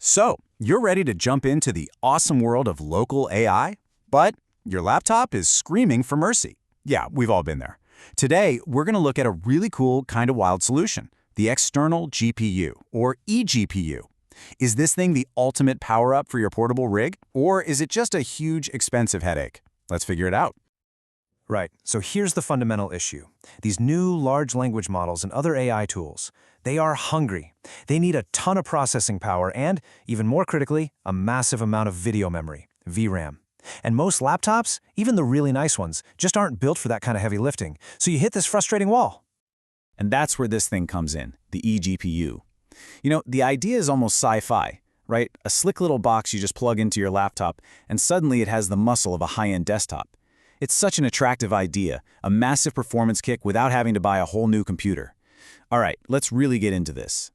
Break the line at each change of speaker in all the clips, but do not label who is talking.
So, you're ready to jump into the awesome world of local AI? But your laptop is screaming for mercy. Yeah, we've all been there. Today, we're going to look at a really cool, kind of wild solution, the external GPU, or eGPU. Is this thing the ultimate power-up for your portable rig, or is it just a huge, expensive headache? Let's figure it out.
Right, so here's the fundamental issue. These new large language models and other AI tools, they are hungry. They need a ton of processing power and, even more critically, a massive amount of video memory, VRAM. And most laptops, even the really nice ones, just aren't built for that kind of heavy lifting, so you hit this frustrating wall.
And that's where this thing comes in, the eGPU. You know, the idea is almost sci-fi, right? A slick little box you just plug into your laptop, and suddenly it has the muscle of a high-end desktop. It's such an attractive idea, a massive performance kick without having to buy a whole new computer. All right, let's really get into this.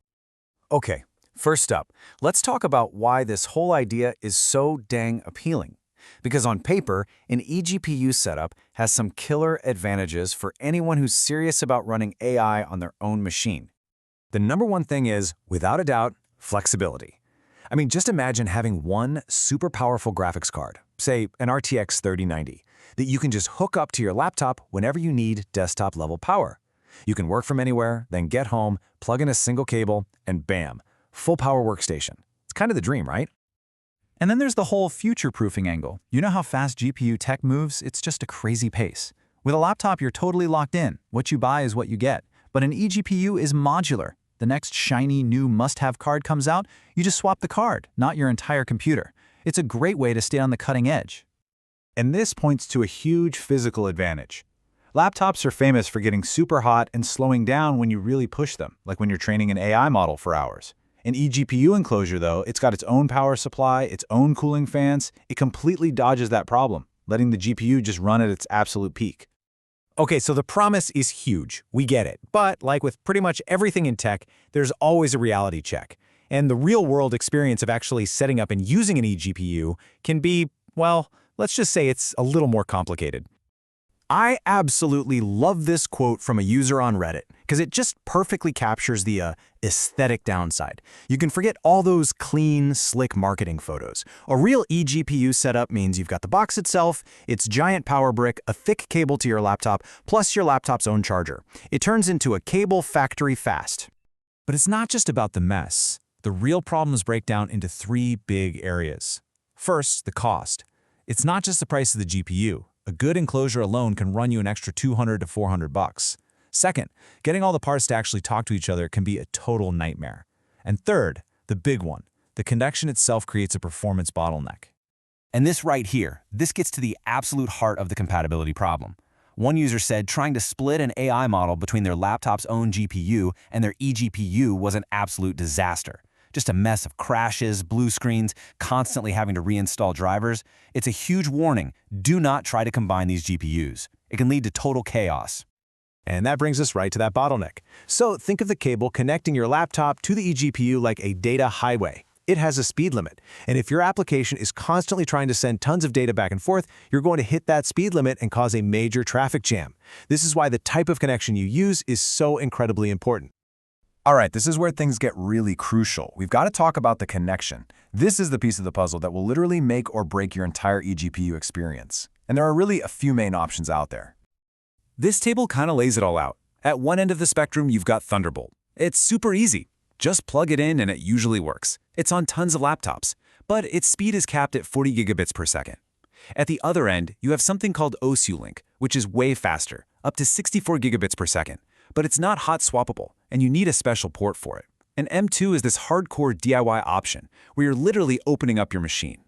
Okay, first up, let's talk about why this whole idea is so dang appealing. Because on paper, an eGPU setup has some killer advantages for anyone who's serious about running AI on their own machine. The number one thing is, without a doubt, flexibility. I mean, just imagine having one super powerful graphics card, say an RTX 3090, that you can just hook up to your laptop whenever you need desktop-level power. You can work from anywhere, then get home, plug in a single cable, and bam, full power workstation. It's kind of the dream, right?
And then there's the whole future-proofing angle. You know how fast GPU tech moves? It's just a crazy pace. With a laptop, you're totally locked in. What you buy is what you get. But an eGPU is modular. The next shiny new must-have card comes out, you just swap the card, not your entire computer. It's a great way to stay on the cutting edge.
And this points to a huge physical advantage. Laptops are famous for getting super hot and slowing down when you really push them, like when you're training an AI model for hours. An eGPU enclosure, though, it's got its own power supply, its own cooling fans. It completely dodges that problem, letting the GPU just run at its absolute peak.
Okay, so the promise is huge. We get it. But like with pretty much everything in tech, there's always a reality check. And the real-world experience of actually setting up and using an eGPU can be, well, let's just say it's a little more complicated. I absolutely love this quote from a user on Reddit because it just perfectly captures the aesthetic downside. You can forget all those clean, slick marketing photos. A real eGPU setup means you've got the box itself, its giant power brick, a thick cable to your laptop, plus your laptop's own charger. It turns into a cable factory fast.
But it's not just about the mess. The real problems break down into three big areas. First, the cost. It's not just the price of the GPU. A good enclosure alone can run you an extra $200 to $400. Second, getting all the parts to actually talk to each other can be a total nightmare. And third, the big one, the connection itself creates a performance bottleneck.
And this right here, this gets to the absolute heart of the compatibility problem. One user said trying to split an AI model between their laptop's own GPU and their eGPU was an absolute disaster. Just a mess of crashes, blue screens, constantly having to reinstall drivers. It's a huge warning. Do not try to combine these GPUs. It can lead to total chaos.
And that brings us right to that bottleneck. So think of the cable connecting your laptop to the eGPU like a data highway. It has a speed limit. And if your application is constantly trying to send tons of data back and forth, you're going to hit that speed limit and cause a major traffic jam. This is why the type of connection you use is so incredibly important.
All right, this is where things get really crucial. We've got to talk about the connection. This is the piece of the puzzle that will literally make or break your entire eGPU experience. And there are really a few main options out there.
This table kind of lays it all out. At one end of the spectrum, you've got Thunderbolt. It's super easy. Just plug it in and it usually works. It's on tons of laptops, but its speed is capped at 40 gigabits per second. At the other end, you have something called OSU-Link, which is way faster, up to 64 gigabits per second. But it's not hot swappable, and you need a special port for it. And M2 is this hardcore DIY option, where you're literally opening up your machine.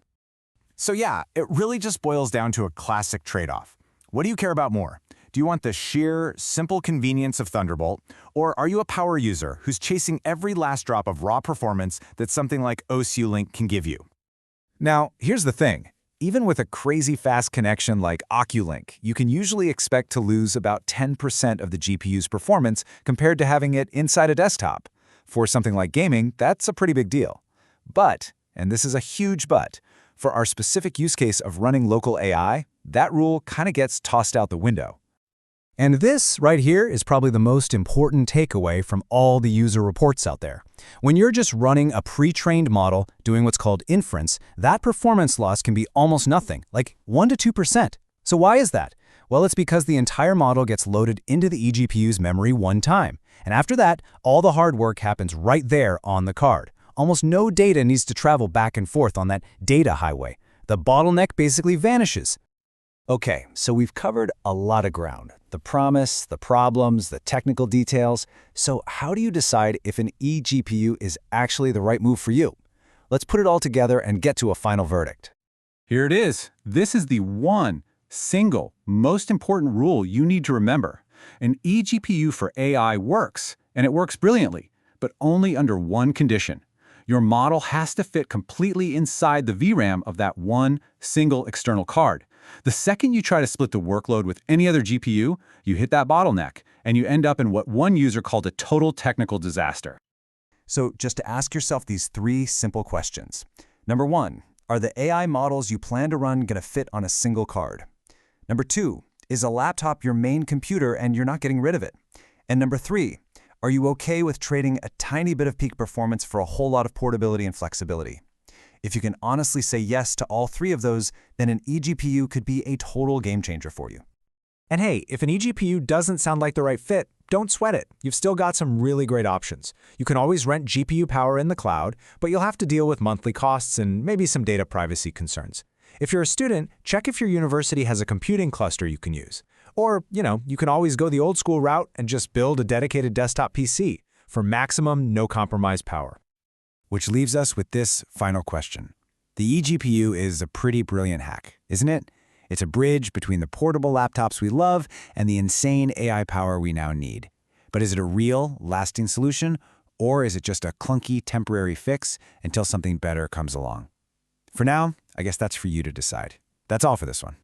So yeah, it really just boils down to a classic trade-off. What do you care about more? Do you want the sheer, simple convenience of Thunderbolt, or are you a power user who's chasing every last drop of raw performance that something like OSU-Link can give you? Now, here's the thing. Even with a crazy fast connection like OcuLink, you can usually expect to lose about 10% of the GPU's performance compared to having it inside a desktop. For something like gaming, that's a pretty big deal. But, and this is a huge but, for our specific use case of running local AI, that rule kind of gets tossed out the window.
And this right here is probably the most important takeaway from all the user reports out there. When you're just running a pre-trained model doing what's called inference, that performance loss can be almost nothing, like 1 to 2%. So why is that? Well, it's because the entire model gets loaded into the eGPU's memory one time. And after that, all the hard work happens right there on the card. Almost no data needs to travel back and forth on that data highway. The bottleneck basically vanishes. Okay, so we've covered a lot of ground. The promise, the problems, the technical details. So how do you decide if an eGPU is actually the right move for you? Let's put it all together and get to a final verdict.
Here it is. This is the one single most important rule you need to remember. An eGPU for AI works, and it works brilliantly, but only under one condition. Your model has to fit completely inside the VRAM of that one single external card. The second you try to split the workload with any other GPU, you hit that bottleneck, and you end up in what one user called a total technical disaster.
So just to ask yourself these 3 simple questions. Number 1, are the AI models you plan to run going to fit on a single card? Number 2, is a laptop your main computer and you're not getting rid of it? And number 3, are you okay with trading a tiny bit of peak performance for a whole lot of portability and flexibility? If you can honestly say yes to all 3 of those, then an eGPU could be a total game changer for you.
And hey, if an eGPU doesn't sound like the right fit, don't sweat it. You've still got some really great options. You can always rent GPU power in the cloud, but you'll have to deal with monthly costs and maybe some data privacy concerns. If you're a student, check if your university has a computing cluster you can use. Or, you can always go the old school route and just build a dedicated desktop PC for maximum no-compromise power.
Which leaves us with this final question. The eGPU is a pretty brilliant hack, isn't it? It's a bridge between the portable laptops we love and the insane AI power we now need. But is it a real, lasting solution, or is it just a clunky, temporary fix until something better comes along? For now, I guess that's for you to decide. That's all for this one.